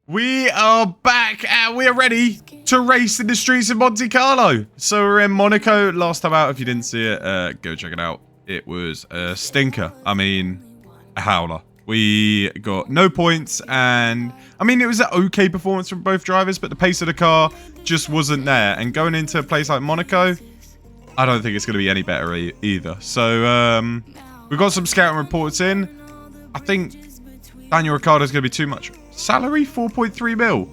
We are back and we are ready to race in the streets of Monte Carlo. So we're in Monaco. Last time out, if you didn't see it, go check it out. It was a stinker. I mean, a howler. We got no points and, I mean, it was an okay performance from both drivers, but the pace of the car just wasn't there. And going into a place like Monaco, I don't think it's going to be any better either. So we've got some scouting reports in. I think Daniel Ricciardo's going to be too much. Salary 4.3 mil.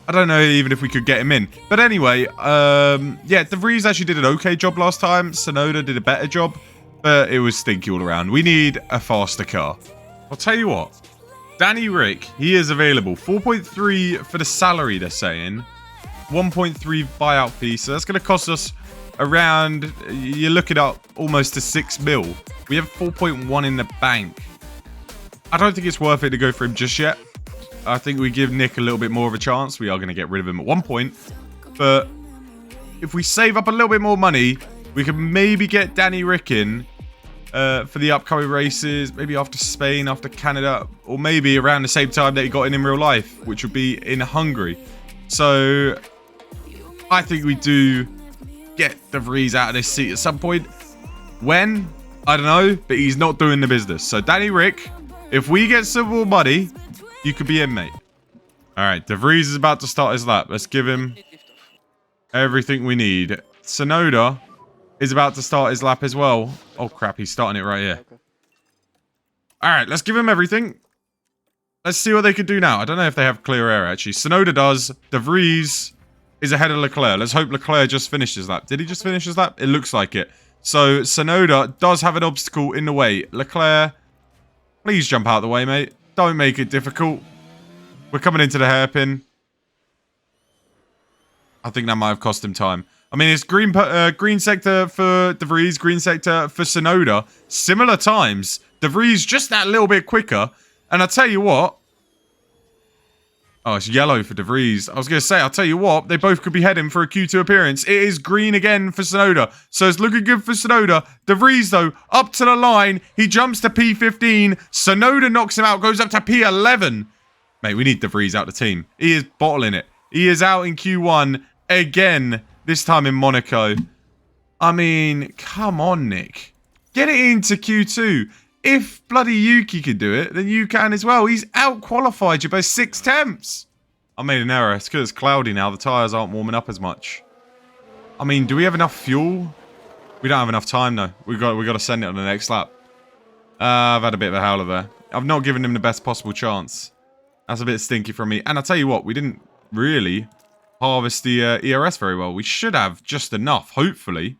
I don't know even if we could get him in. But anyway, yeah, De Vries actually did an okay job last time. Tsunoda did a better job, but it was stinky all around. We need a faster car. I'll tell you what. Danny Rick, he is available. 4.3 for the salary, they're saying. 1.3 buyout fee. So that's going to cost us around, you're looking at almost to 6 mil. We have 4.1 in the bank. I don't think it's worth it to go for him just yet. I think we give Nick a little bit more of a chance. We are going to get rid of him at one point. But if we save up a little bit more money, we can maybe get Danny Rick in for the upcoming races. Maybe after Spain, after Canada. Or maybe around the same time that he got in real life, which would be in Hungary. So I think we do get De Vries out of this seat at some point. When? I don't know. But he's not doing the business. So Danny Rick, if we get some more money, you could be in, mate. All right, De Vries is about to start his lap. Let's give him everything we need. Tsunoda is about to start his lap as well. Oh, crap. He's starting it right here. All right, let's give him everything. Let's see what they could do now. I don't know if they have clear air, actually. Tsunoda does. De Vries is ahead of Leclerc. Let's hope Leclerc just finished his lap. Did he just finish his lap? It looks like it. So Tsunoda does have an obstacle in the way. Leclerc, please jump out of the way, mate. Don't make it difficult. We're coming into the hairpin. I think that might have cost him time. I mean, it's green sector for De Vries, green sector for Tsunoda. Similar times. De Vries just that little bit quicker. And I tell you what. Oh, it's yellow for De Vries. I was going to say, I'll tell you what. They both could be heading for a Q2 appearance. It is green again for Tsunoda. So it's looking good for Tsunoda. De Vries, though, up to the line. He jumps to P15. Tsunoda knocks him out. Goes up to P11. Mate, we need De Vries out the team. He is bottling it. He is out in Q1 again. This time in Monaco. I mean, come on, Nick. Get it into Q2. If bloody Yuki can do it, then you can as well. He's out-qualified you by 6 tenths. I made an error. It's because it's cloudy now. The tyres aren't warming up as much. I mean, do we have enough fuel? We don't have enough time, though. We got to send it on the next lap. I've had a bit of a howler there. I've not given him the best possible chance. That's a bit stinky from me. And I'll tell you what, we didn't really harvest the ERS very well. We should have just enough, hopefully.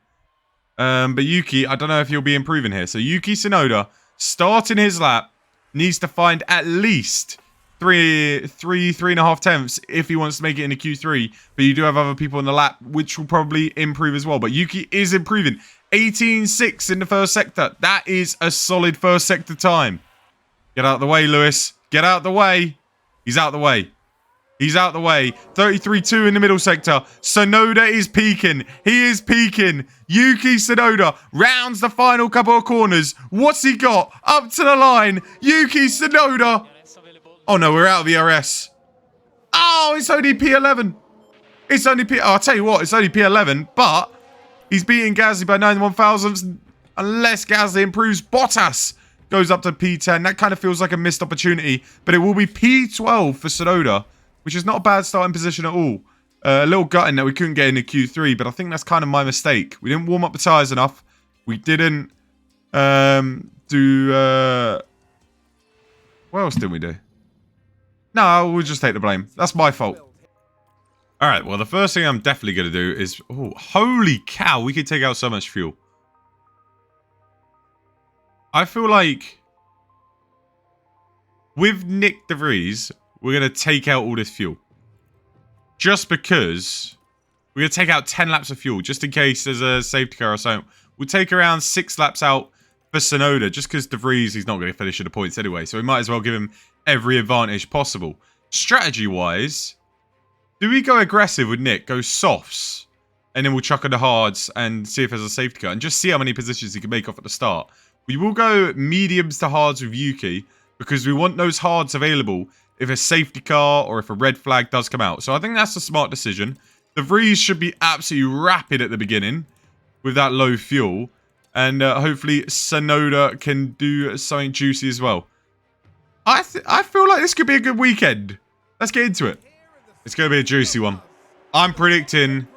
But Yuki, I don't know if he'll be improving here. So Yuki Tsunoda, starting his lap, needs to find at least 3.5 tenths if he wants to make it into Q3. But you do have other people in the lap, which will probably improve as well. But Yuki is improving. 18.6 in the first sector. That is a solid first sector time. Get out of the way, Lewis. Get out of the way. He's out of the way. He's out the way. 33.2 in the middle sector. Tsunoda is peaking. He is peaking. Yuki Tsunoda rounds the final couple of corners. What's he got? Up to the line. Yuki Tsunoda. Oh, no, we're out of the RS. Oh, it's only P11. It's only P... Oh, I'll tell you what, it's only P11, but he's beating Gasly by 91 thousandths. Unless Gasly improves, Bottas goes up to P10. That kind of feels like a missed opportunity, but it will be P12 for Tsunoda, which is not a bad starting position at all. A little gutting that we couldn't get into Q3, but I think that's kind of my mistake. We didn't warm up the tyres enough. We didn't do... What else did we do? No, we'll just take the blame. That's my fault. Alright, well, the first thing I'm definitely going to do is... Oh, holy cow, we could take out so much fuel. I feel like... With Nick De Vries, we're going to take out all this fuel. Just because we're going to take out 10 laps of fuel, just in case there's a safety car or something. We'll take around 6 laps out for Tsunoda, just because De Vries, he's not going to finish at the points anyway. So we might as well give him every advantage possible. Strategy-wise, do we go aggressive with Nick, go softs, and then we'll chuck on the hards and see if there's a safety car, and just see how many positions he can make off at the start. We will go mediums to hards with Yuki, because we want those hards available if a safety car or if a red flag does come out. So I think that's a smart decision. De Vries should be absolutely rapid at the beginning with that low fuel. And hopefully Sonoda can do something juicy as well. I feel like this could be a good weekend. Let's get into it. It's going to be a juicy one. I'm predicting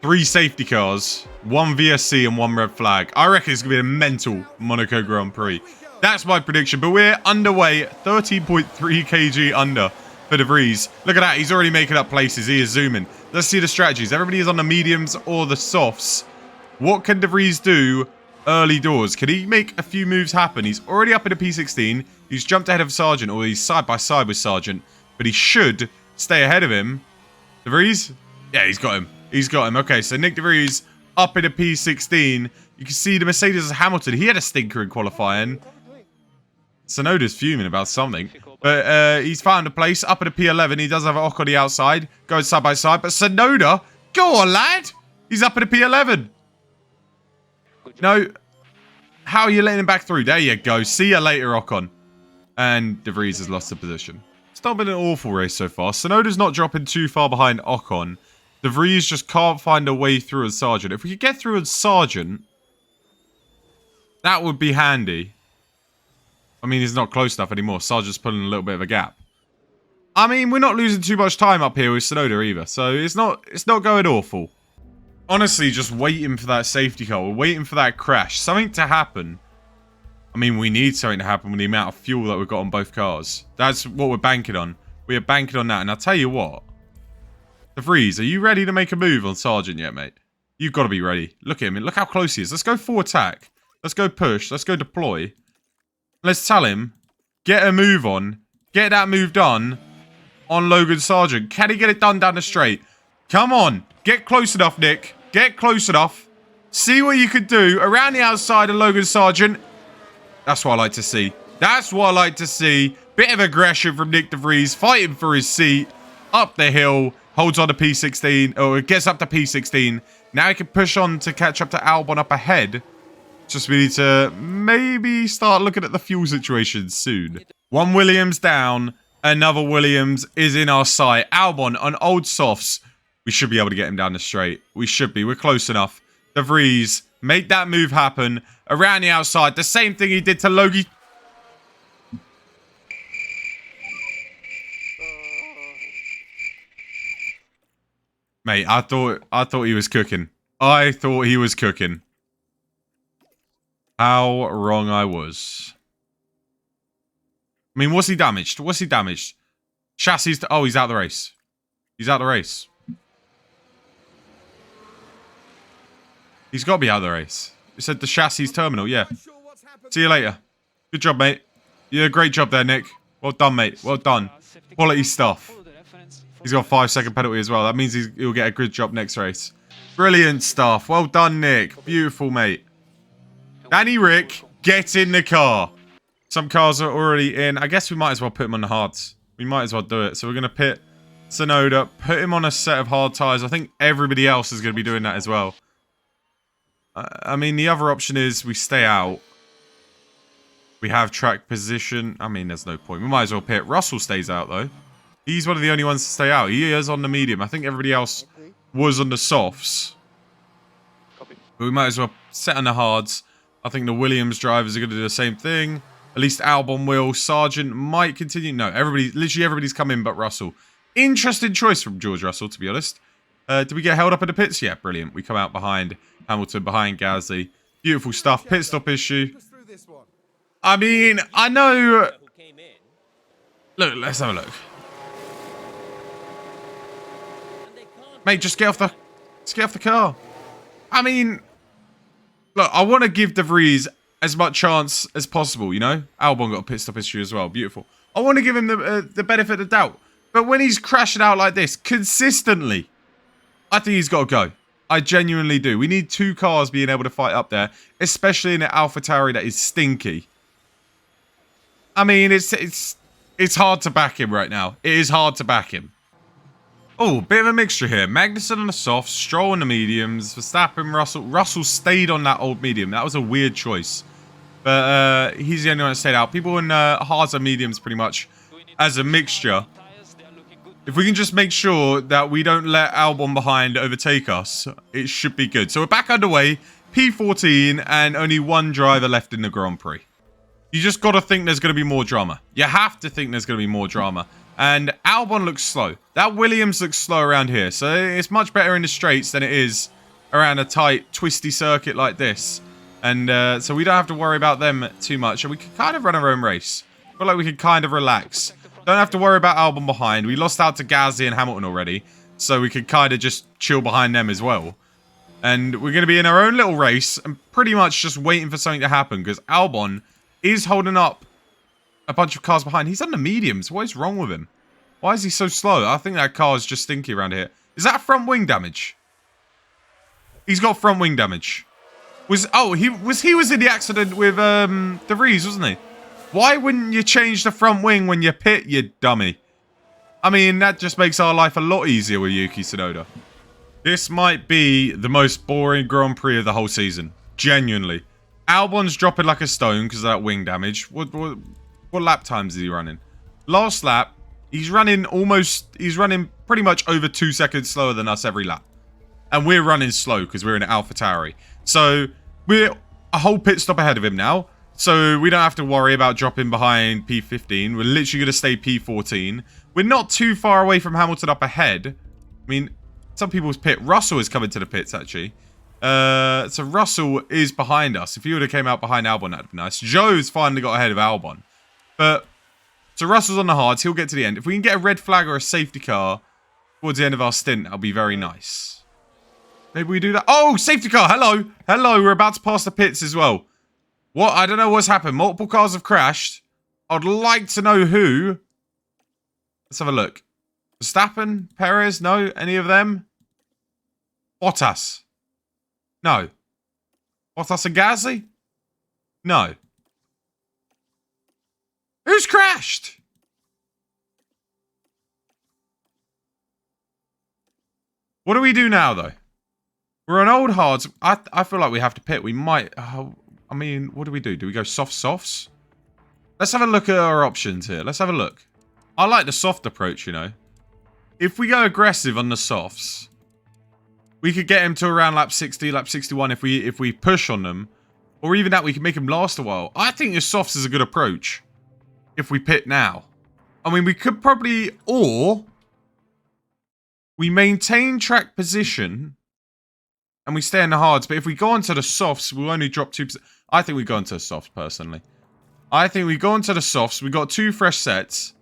3 safety cars, 1 VSC and 1 red flag. I reckon it's going to be a mental Monaco Grand Prix. That's my prediction. But we're underway, 13.3 kg under for De Vries. Look at that. He's already making up places. He is zooming. Let's see the strategies. Everybody is on the mediums or the softs. What can De Vries do early doors? Can he make a few moves happen? He's already up in a P16. He's jumped ahead of Sargent, or he's side by side with Sargent. But he should stay ahead of him. De Vries? Yeah, he's got him. He's got him. Okay, so Nick De Vries up in a P16. You can see the Mercedes Hamilton. He had a stinker in qualifying. Sonoda's fuming about something. But he's found a place up at a P11. He does have Ock on the outside. Going side by side. But Sonoda, go on, lad. He's up at a P11. No. How are you letting him back through? There you go. See you later, Ocon. And De Vries has lost the position. It's not been an awful race so far. Sonoda's not dropping too far behind Ocon. De Vries just can't find a way through as Sargent. If we could get through as Sargent, that would be handy. I mean, he's not close enough anymore. Sargent's pulling a little bit of a gap. I mean, we're not losing too much time up here with Sonoda either. So it's not going awful. Honestly, just waiting for that safety car. We're waiting for that crash. Something to happen. I mean, we need something to happen with the amount of fuel that we've got on both cars. That's what we're banking on. We are banking on that. And I'll tell you what. De Vries, are you ready to make a move on Sargent yet, mate? You've got to be ready. Look at him. Look how close he is. Let's go full attack. Let's go push. Let's go deploy. Let's tell him. Get a move on. Get that move done on Logan Sargent. Can he get it done down the straight? Come on. Get close enough, Nick. Get close enough. See what you can do around the outside of Logan Sargent. That's what I like to see. That's what I like to see. Bit of aggression from Nick De Vries. Fighting for his seat. Up the hill. Holds on to P16. Or it gets up to P16. Now he can push on to catch up to Albon up ahead. Just we need to maybe start looking at the fuel situation soon. One Williams down. Another Williams is in our sight. Albon on old softs. We should be able to get him down the straight. We should be. We're close enough. De Vries, make that move happen. Around the outside. The same thing he did to Logie. Mate, I thought he was cooking. I thought he was cooking. How wrong I was. I mean, what's he damaged? What's he damaged? Chassis. Oh, he's out of the race. He's out of the race. He's got to be out of the race. It said the chassis terminal. Yeah. See you later. Good job, mate. You did a great job there, Nick. Well done, mate. Well done. Quality stuff. He's got a 5-second penalty as well. That means he'll get a good job next race. Brilliant stuff. Well done, Nick. Beautiful, mate. Danny Rick, get in the car. Some cars are already in. I guess we might as well put him on the hards. We might as well do it. So we're going to pit Sonoda, put him on a set of hard tyres. I think everybody else is going to be doing that as well. I mean, the other option is we stay out. We have track position. I mean, there's no point. We might as well pit. Russell stays out, though. He's one of the only ones to stay out. He is on the medium. I think everybody else was on the softs. But we might as well set on the hards. I think the Williams drivers are going to do the same thing. At least Albon will. Sargent might continue. No, literally everybody's come in but Russell. Interesting choice from George Russell, to be honest. Did we get held up in the pits? Yeah, brilliant. We come out behind Hamilton, behind Gasly. Beautiful stuff. Pit stop issue. I mean, I know... Look, let's have a look. Mate, just get off the car. I mean, look, I want to give De Vries as much chance as possible, you know? Albon got a pit stop issue as well. Beautiful. I want to give him the benefit of the doubt. But when he's crashing out like this, consistently, I think he's got to go. I genuinely do. We need 2 cars being able to fight up there, especially in an Alpha Tauri that is stinky. I mean, it's hard to back him right now. It is hard to back him. Oh, bit of a mixture here. Magnussen on the softs, Stroll on the mediums, Verstappen, Russell. Russell stayed on that old medium. That was a weird choice. But he's the only one that stayed out. People in hards and mediums pretty much as a mixture. If we can just make sure that we don't let Albon behind overtake us, it should be good. So we're back underway, P14, and only one driver left in the Grand Prix. You just got to think there's going to be more drama. You have to think there's going to be more drama. And Albon looks slow. That Williams looks slow around here. So it's much better in the straights than it is around a tight, twisty circuit like this. And so we don't have to worry about them too much. And we can kind of run our own race. I feel like we can kind of relax. Don't have to worry about Albon behind. We lost out to Gasly and Hamilton already. So we could kind of just chill behind them as well. And we're going to be in our own little race and pretty much just waiting for something to happen. Because Albon is holding up a bunch of cars behind. He's on the mediums. What is wrong with him? Why is he so slow? I think that car is just stinky around here. Is that front wing damage? He's got front wing damage. He was in the accident with De Vries, wasn't he? Why wouldn't you change the front wing when you pit, you dummy? I mean, that just makes our life a lot easier with Yuki Tsunoda. This might be the most boring Grand Prix of the whole season. Genuinely. Albon's dropping like a stone because of that wing damage. What lap times is he running? Last lap, he's running pretty much over 2 seconds slower than us every lap. And we're running slow because we're in Alpha Tauri. So we're a whole pit stop ahead of him now. So we don't have to worry about dropping behind P15. We're literally going to stay P14. We're not too far away from Hamilton up ahead. I mean, some people's pit. Russell is coming to the pits, actually. So Russell is behind us. If he would have came out behind Albon, that would be nice. Joe's finally got ahead of Albon. But, so Russell's on the hards. He'll get to the end. If we can get a red flag or a safety car towards the end of our stint, that'll be very nice. Maybe we do that. Oh, safety car. Hello. Hello. We're about to pass the pits as well. What? I don't know what's happened. Multiple cars have crashed. I'd like to know who. Let's have a look. Verstappen? Perez? No? Any of them? Bottas? No. Bottas and Gasly? No. Who's crashed? What do we do now, though? We're on old hards. I feel like we have to pit. We might... I mean, what do we do? Do we go softs? Let's have a look at our options here. Let's have a look. I like the soft approach, you know. If we go aggressive on the softs, we could get him to around lap 60, lap 61 if we push on them. Or even that, we can make him last a while. I think the softs is a good approach if we pit now. I mean, we could probably... Or we maintain track position and we stay in the hards. But if we go onto the softs, we'll only drop 2%. I think we go into the softs, personally. I think we go into the softs. We got 2 fresh sets.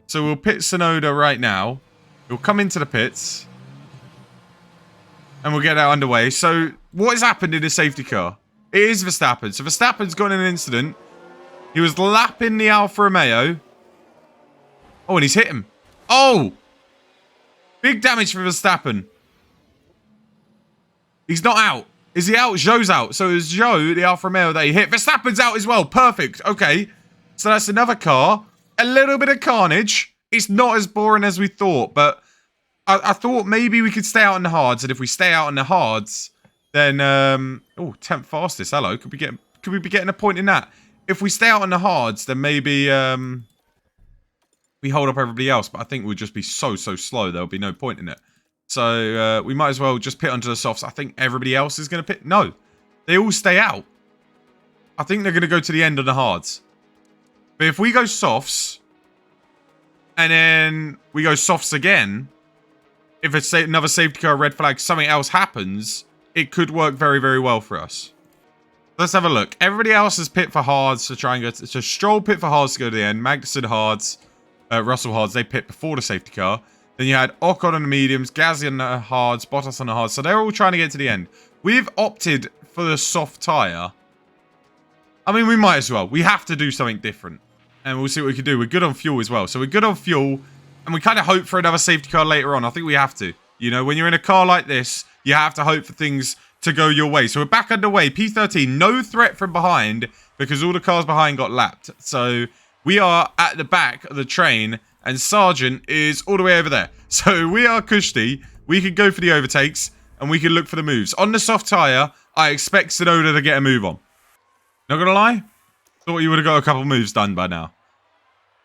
So we'll pit Tsunoda right now. We'll come into the pits. And we'll get that underway. So what has happened in the safety car? It is Verstappen. So Verstappen's got in an incident. He was lapping the Alfa Romeo. Oh, and he's hit him. Oh! Big damage for Verstappen. He's not out. Is he out? Zhou's out. So it's Zhou, the Alfa Romeo that he hit. Verstappen's out as well. Perfect. Okay. So that's another car. A little bit of carnage. It's not as boring as we thought, but I thought maybe we could stay out in the hards, and if we stay out in the hards, then oh, 10th fastest. Hello. Could we be getting a point in that? If we stay out in the hards, then maybe we hold up everybody else, but I think we'll just be so slow. There'll be no point in it. So we might as well just pit onto the softs. I think everybody else is going to pit. No, they all stay out. I think they're going to go to the end on the hards. But if we go softs, and then we go softs again, if it's another safety car, red flag, something else happens, it could work very, very well for us. Let's have a look. Everybody else is pit for hards to try and go to... So Stroll pit for hards to go to the end. Magnussen hards. Russell hards. They pit before the safety car. Then you had Ocon on the mediums. Gasly on the hards. Bottas on the hards. So they're all trying to get to the end. We've opted for the soft tyre. I mean, we might as well. We have to do something different. And we'll see what we can do. We're good on fuel as well. So we're good on fuel. And we kind of hope for another safety car later on. I think we have to. You know, when you're in a car like this, you have to hope for things to go your way. So we're back underway. P13, no threat from behind because all the cars behind got lapped. So we are at the back of the train and Sargent is all the way over there. So we are cushy. We can go for the overtakes and we can look for the moves. On the soft tyre, I expect Tsunoda to get a move on. Not going to lie. Thought you would have got a couple moves done by now.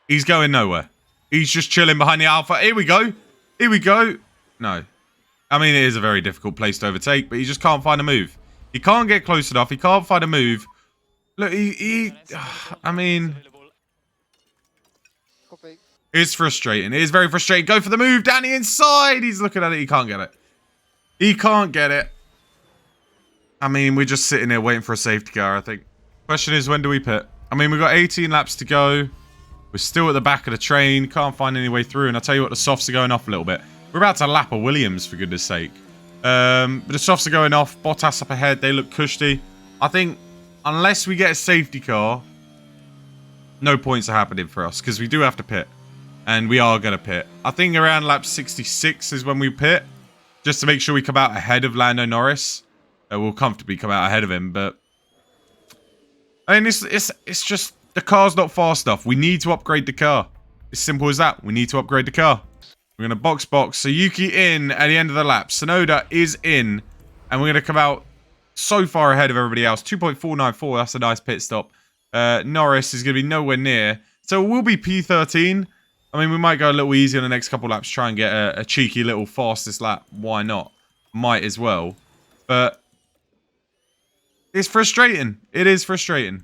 He's going nowhere. He's just chilling behind the Alpha. Here we go. Here we go. No. I mean, it is a very difficult place to overtake, but he just can't find a move. He can't get close enough. He can't find a move. Look, I mean... It's frustrating. It is very frustrating. Go for the move down the inside. He's looking at it. He can't get it. He can't get it. I mean, we're just sitting there waiting for a safety car, I think. Question is, when do we pit? I mean, we've got 18 laps to go. We're still at the back of the train. Can't find any way through. And I'll tell you what, the softs are going off a little bit. We're about to lap a Williams, for goodness sake. But the softs are going off. Bottas up ahead. They look cushy. I think, unless we get a safety car, no points are happening for us. Because we do have to pit. And we are going to pit. I think around lap 66 is when we pit. Just to make sure we come out ahead of Lando Norris. We'll comfortably come out ahead of him. But, I mean, it's just, the car's not fast enough. We need to upgrade the car. It's simple as that. We need to upgrade the car. We're going to box. So Yuki in at the end of the lap. Tsunoda is in. And we're going to come out so far ahead of everybody else. 2.494. That's a nice pit stop. Norris is going to be nowhere near. So it will be P13. I mean, we might go a little easy on the next couple laps. Try and get a cheeky little fastest lap. Why not? Might as well. But it's frustrating. It is frustrating.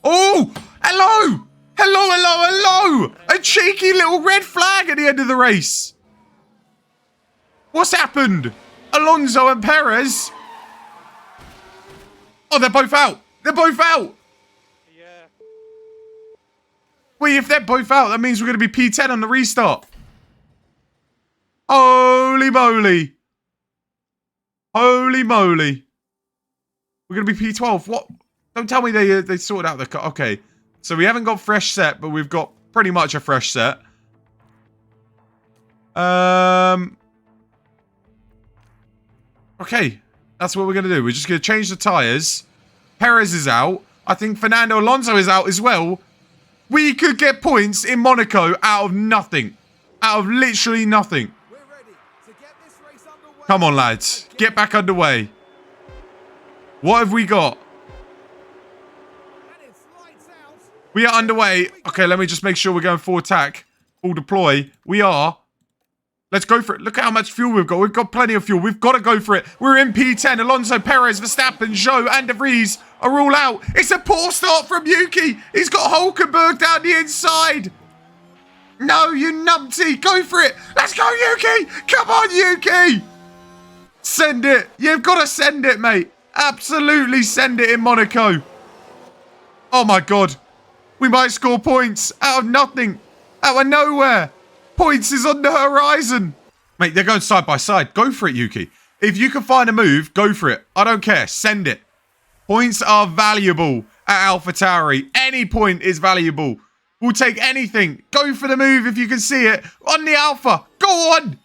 Oh! Hello! Hello! A cheeky little red flag at the end of the race. What's happened? Alonso and Perez. Oh, they're both out. They're both out. Yeah. Wait, if they're both out, that means we're going to be P10 on the restart. Holy moly. Holy moly. We're going to be P12. What? Don't tell me they sorted out the car. Okay. So we haven't got fresh set, but we've got pretty much a fresh set. Okay. That's what we're going to do. We're just going to change the tyres. Perez is out. I think Fernando Alonso is out as well. We could get points in Monaco out of nothing. Out of literally nothing. We're ready to get this race underway. Come on, lads. Get back underway. What have we got? And it's lights out. We are underway. Okay, let me just make sure we're going full attack. Full deploy. We are. Let's go for it. Look at how much fuel we've got. We've got plenty of fuel. We've got to go for it. We're in P10. Alonso, Perez, Verstappen, Zhou, and De Vries are all out. It's a poor start from Yuki. He's got Hulkenberg down the inside. No, you numpty. Go for it. Let's go, Yuki. Come on, Yuki. Send it. You've got to send it, mate. Absolutely send it in Monaco. Oh, my God. We might score points out of nothing. Out of nowhere. Points is on the horizon. Mate, they're going side by side. Go for it, Yuki. If you can find a move, go for it. I don't care. Send it. Points are valuable at AlphaTauri. Any point is valuable. We'll take anything. Go for the move if you can see it. On the Alpha. Go on.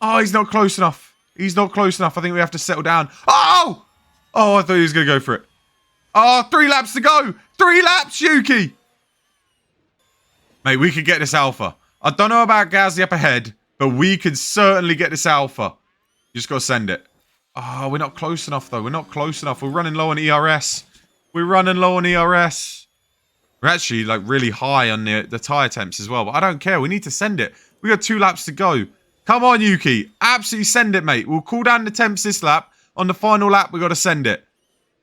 Oh, he's not close enough. He's not close enough. I think we have to settle down. Oh! Oh, I thought he was going to go for it. Oh, 3 laps to go. 3 laps, Yuki. Mate, we could get this Alpha. I don't know about Gasly up ahead, but we can certainly get this Alpha. You just got to send it. Oh, we're not close enough, though. We're not close enough. We're running low on ERS. We're running low on ERS. We're actually, like, really high on the tyre temps as well, but I don't care. We need to send it. We got 2 laps to go. Come on, Yuki. Absolutely send it, mate. We'll cool down the temps this lap. On the final lap, we got to send it.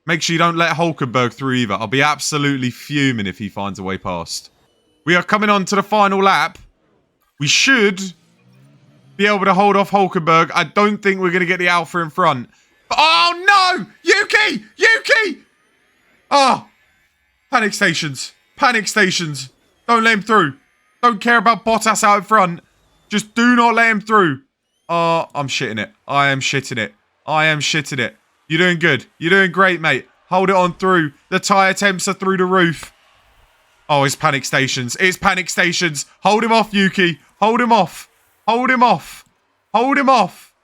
Make sure you don't let Hulkenberg through either. I'll be absolutely fuming if he finds a way past. We are coming on to the final lap. We should be able to hold off Hulkenberg. I don't think we're going to get the Alpha in front. But, oh, no! Yuki! Yuki! Oh. Panic stations. Panic stations. Don't let him through. Don't care about Bottas out in front. Just do not let him through. Oh, I'm shitting it. I am shitting it. I am shitting it. You're doing good. You're doing great, mate. Hold it on through. The tyre temps are through the roof. Oh, it's panic stations. It's panic stations. Hold him off, Yuki. Hold him off. Hold him off. Hold him off.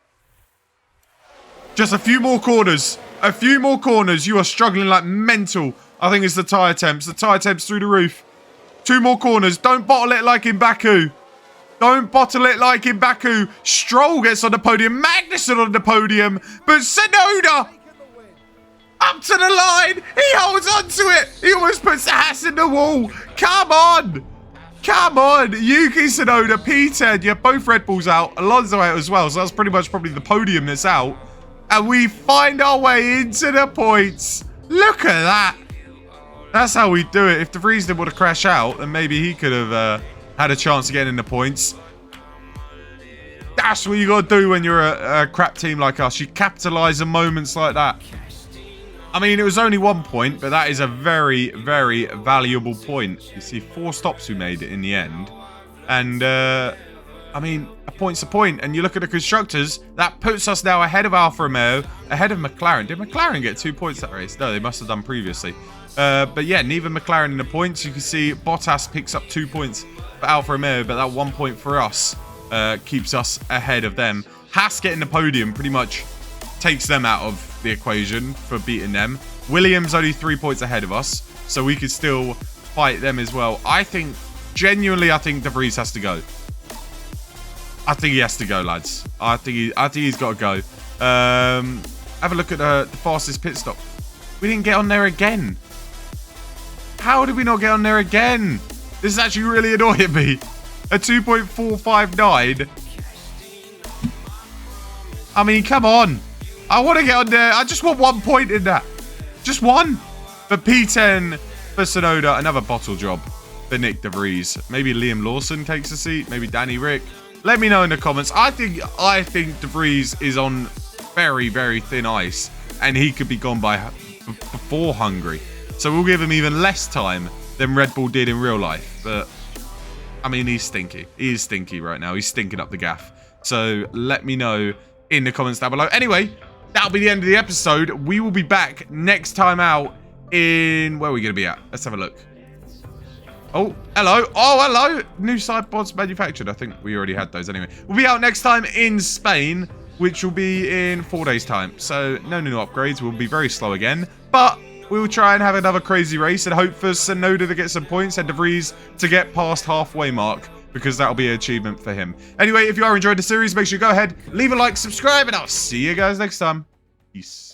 Just a few more corners. A few more corners. You are struggling like mental. I think it's the tyre temps. The tyre temps through the roof. 2 more corners. Don't bottle it like in Baku. Don't bottle it like in Baku. Stroll gets on the podium. Magnussen on the podium. But Tsunoda. up to the line. He holds on to it. He almost puts the Haas in the wall. Come on. Come on. Yuki Tsunoda, P10. You have both Red Bulls out. Alonso out as well. So that's pretty much probably the podium that's out. And we find our way into the points. Look at that. That's how we do it. If De Vries didn't want to crash out, then maybe he could have had a chance of getting in the points. That's what you got to do when you're a crap team like us. You capitalise on moments like that. I mean, it was only 1 point, but that is a very, very valuable point. You see, 4 stops we made in the end. And, I mean, a point's a point. And you look at the constructors, that puts us now ahead of Alfa Romeo, ahead of McLaren. Did McLaren get 2 points that race? No, they must have done previously. But yeah, neither McLaren in the points. You can see Bottas picks up 2 points for Alfa Romeo, but that 1 point for us keeps us ahead of them. Haas getting the podium pretty much takes them out of the equation for beating them. Williams only 3 points ahead of us, so we could still fight them as well. I think, genuinely, I think De Vries has to go. I think he has to go, lads. I think he's got to go. Have a look at the fastest pit stop. We didn't get on there again. How did we not get on there again? This is actually really annoying me. A 2.459. I mean, come on. I want to get on there. I just want 1 point in that. Just one. But P10 for Tsunoda. Another bottle job for Nick De Vries. Maybe Liam Lawson takes a seat. Maybe Danny Rick. Let me know in the comments. I think De Vries is on very, very thin ice. And he could be gone before Hungary. So we'll give him even less time than Red Bull did in real life. But, I mean, he's stinky. He is stinky right now. He's stinking up the gaff. So let me know in the comments down below. Anyway, that'll be the end of the episode. We will be back next time out in... Where are we going to be at? Let's have a look. Oh, hello. Oh, hello. New side pods manufactured. I think we already had those anyway. We'll be out next time in Spain, which will be in 4 days' time. So no new upgrades. We'll be very slow again. But we will try and have another crazy race and hope for Tsunoda to get some points and De Vries to get past halfway mark, because that'll be an achievement for him. Anyway, if you are enjoying the series, make sure you go ahead, leave a like, subscribe, and I'll see you guys next time. Peace.